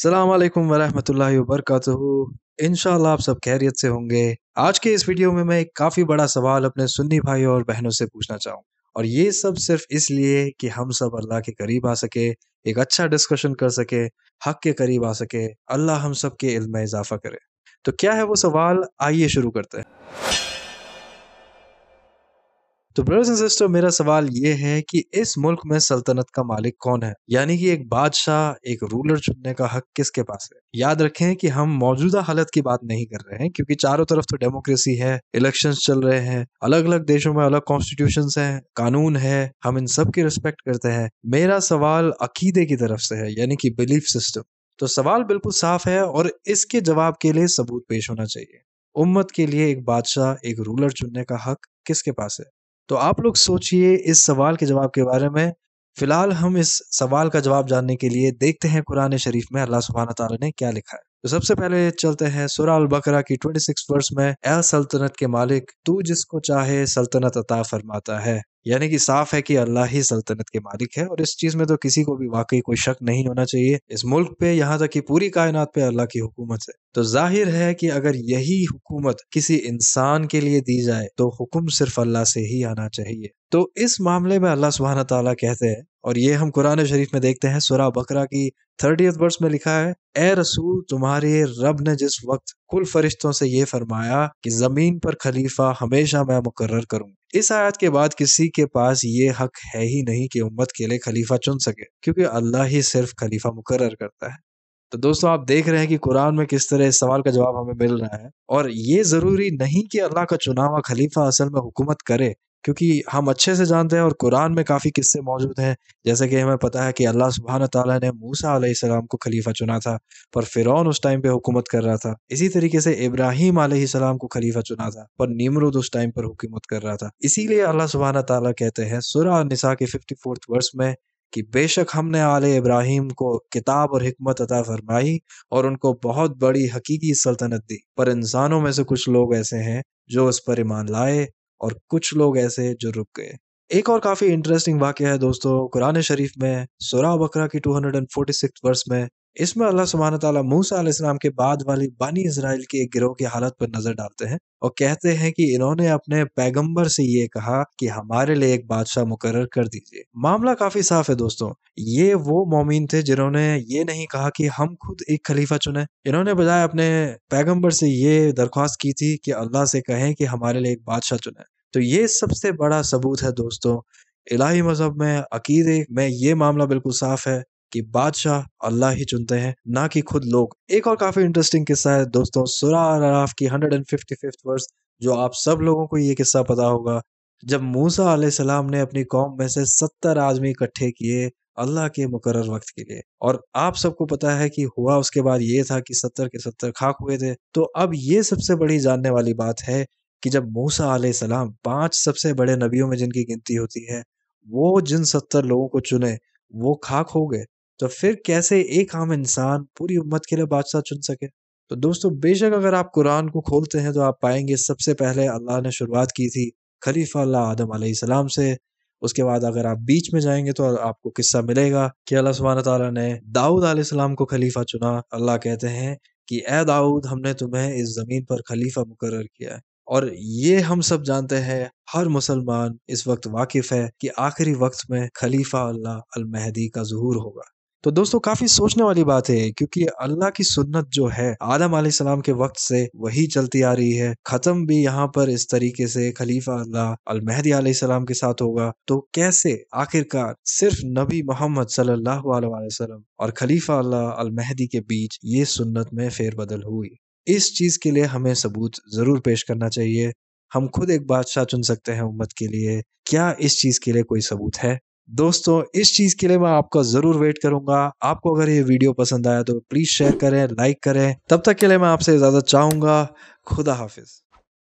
अस्सलाम वालेकुम वरहमतुल्लाहि वबरकातुहू। इंशाअल्लाह आप सब खैरियत से होंगे। आज के इस वीडियो में मैं एक काफ़ी बड़ा सवाल अपने सुन्नी भाइयों और बहनों से पूछना चाहूँ, और ये सब सिर्फ इसलिए कि हम सब अल्लाह के करीब आ सके, एक अच्छा डिस्कशन कर सके, हक के करीब आ सके। अल्लाह हम सब के इल्म में इजाफा करे। तो क्या है वो सवाल, आइए शुरू करते हैं। तो ब्रदर्स एंड सिस्टर, मेरा सवाल ये है कि इस मुल्क में सल्तनत का मालिक कौन है, यानी कि एक बादशाह, एक रूलर चुनने का हक किसके पास है। याद रखें कि हम मौजूदा हालत की बात नहीं कर रहे हैं, क्योंकि चारों तरफ तो डेमोक्रेसी है, इलेक्शंस चल रहे हैं, अलग अलग देशों में अलग कॉन्स्टिट्यूशंस हैं, कानून है, हम इन सब की रिस्पेक्ट करते हैं। मेरा सवाल अकीदे की तरफ से है, यानी कि बिलीफ सिस्टम। तो सवाल बिल्कुल साफ है और इसके जवाब के लिए सबूत पेश होना चाहिए। उम्मत के लिए एक बादशाह, एक रूलर चुनने का हक किसके पास है। तो आप लोग सोचिए इस सवाल के जवाब के बारे में। फिलहाल हम इस सवाल का जवाब जानने के लिए देखते हैं कुरान शरीफ में अल्लाह सुब्हानहू तआला ने क्या लिखा है। तो सबसे पहले चलते हैं सूरह अल बकरा की 26 वर्स में। ए सल्तनत के मालिक, तू जिसको चाहे सल्तनत अता फरमाता है। यानी कि साफ है कि अल्लाह ही सल्तनत के मालिक है, और इस चीज में तो किसी को भी वाकई कोई शक नहीं होना चाहिए। इस मुल्क पे, यहाँ तक कि पूरी कायनात पे अल्लाह की हुकूमत है। तो जाहिर है कि अगर यही हुकूमत किसी इंसान के लिए दी जाए तो हुक्म सिर्फ अल्लाह से ही आना चाहिए। तो इस मामले में अल्लाह सुब्हानहू तआला कहते हैं, और ये हम कुरान शरीफ में देखते हैं, सूरह बकरा की 30th वर्स में लिखा है, ए रसूल, तुम्हारे रब ने जिस वक्त कुल फरिश्तों से ये फरमाया कि जमीन पर खलीफा हमेशा मैं मुकर्रर करूँ। इस आयत के बाद किसी के पास ये हक है ही नहीं कि उम्मत के लिए खलीफा चुन सके, क्योंकि अल्लाह ही सिर्फ खलीफा मुकर्रर करता है। तो दोस्तों, आप देख रहे हैं कि कुरान में किस तरह इस सवाल का जवाब हमें मिल रहा है। और ये जरूरी नहीं कि अल्लाह का चुना हुआ खलीफा असल में हुकूमत करे, क्योंकि हम अच्छे से जानते हैं और कुरान में काफी किस्से मौजूद हैं। जैसे कि हमें पता है कि अल्लाह सुब्हानहू तआला ने मूसा अलैहिस्सलाम को खलीफा चुना था, पर फिरौन उस टाइम पे हुकूमत कर रहा था। इसी तरीके से इब्राहिम अलैहिस्सलाम को खलीफा चुना था, पर निमरूद उस टाइम पर हुकूमत कर रहा था। इसीलिए अल्लाह सुब्हानहू तआला कहते हैं सूरह निसा के 54th वर्स में कि बेशक हमने आले इब्राहिम को किताब और हिकमत अता फरमाई और उनको बहुत बड़ी हकीकी सल्तनत दी, पर इंसानों में से कुछ लोग ऐसे हैं जो उस पर ईमान लाए और कुछ लोग ऐसे जो रुक गए। एक और काफी इंटरेस्टिंग वाकया है दोस्तों कुरान शरीफ में, सूरह बकरा की 246 वर्स में। इसमें अल्लाह सुब्हानहू तआला मूसा अलैहिस्सलाम के बाद वाली बनी इजराइल के एक गिरोह की हालत पर नजर डालते हैं और कहते हैं कि इन्होंने अपने पैगंबर से ये कहा कि हमारे लिए एक बादशाह मुकर्रर कर दीजिए। मामला काफी साफ है दोस्तों, ये वो मोमिन थे जिन्होंने ये नहीं कहा कि हम खुद एक खलीफा चुने। इन्होंने बजाय अपने पैगंबर से ये दरख्वास्त की थी कि अल्लाह से कहें कि हमारे लिए एक बादशाह चुने। तो ये सबसे बड़ा सबूत है दोस्तों, इलाही मजहब में, अकीदे में ये मामला बिल्कुल साफ है कि बादशाह अल्लाह ही चुनते हैं, ना कि खुद लोग। एक और काफी इंटरेस्टिंग किस्सा है दोस्तों, सूरह अल-अराफ की 155th वर्स, जो आप सब लोगों को ये किस्सा पता होगा। जब मूसा अलैहिस्सलाम ने अपनी कौम में से 70 आदमी इकट्ठे किए अल्लाह के मुकर्रर वक्त के लिए, और आप सबको पता है कि हुआ उसके बाद ये था कि 70 के 70 खाक हुए थे। तो अब ये सबसे बड़ी जानने वाली बात है कि जब मूसा अलैहिस्सलाम 5 सबसे बड़े नबियों में जिनकी गिनती होती है, वो जिन 70 लोगों को चुने वो खाक हो गए, तो फिर कैसे एक आम इंसान पूरी उम्मत के लिए बादशाह चुन सके। तो दोस्तों, बेशक अगर आप कुरान को खोलते हैं तो आप पाएंगे सबसे पहले अल्लाह ने शुरुआत की थी खलीफा अल्लाह आदम अलैहिस्सलाम से। उसके बाद अगर आप बीच में जाएंगे तो आपको किस्सा मिलेगा कि अल्लाह सुब्हानहू तआला ने दाऊद अलैहिस्सलाम को खलीफा चुना। अल्लाह कहते हैं कि ए दाऊद, हमने तुम्हें इस जमीन पर खलीफा मुकर्रर किया है। और ये हम सब जानते हैं, हर मुसलमान इस वक्त वाकिफ है कि आखिरी वक्त में खलीफा अल्लाह अल महदी का ज़ुहूर होगा। तो दोस्तों, काफी सोचने वाली बात है, क्योंकि अल्लाह की सुन्नत जो है आदम अलैहिस्सलाम के वक्त से वही चलती आ रही है, खत्म भी यहाँ पर इस तरीके से खलीफा अल्लाह अल महदी अलैहिस्सलाम के साथ होगा। तो कैसे आखिरकार सिर्फ नबी मोहम्मद सल्लल्लाहु अलैहि वसल्लम और खलीफा अल्लाह अल महदी के बीच ये सुन्नत में फेरबदल हुई। इस चीज के लिए हमें सबूत जरूर पेश करना चाहिए। हम खुद एक बादशाह चुन सकते हैं उम्मत के लिए, क्या इस चीज के लिए कोई सबूत है? दोस्तों, इस चीज के लिए मैं आपका जरूर वेट करूंगा। आपको अगर ये वीडियो पसंद आया तो प्लीज शेयर करें, लाइक करें। तब तक के लिए मैं आपसे इजाजत चाहूंगा। खुदा हाफिज।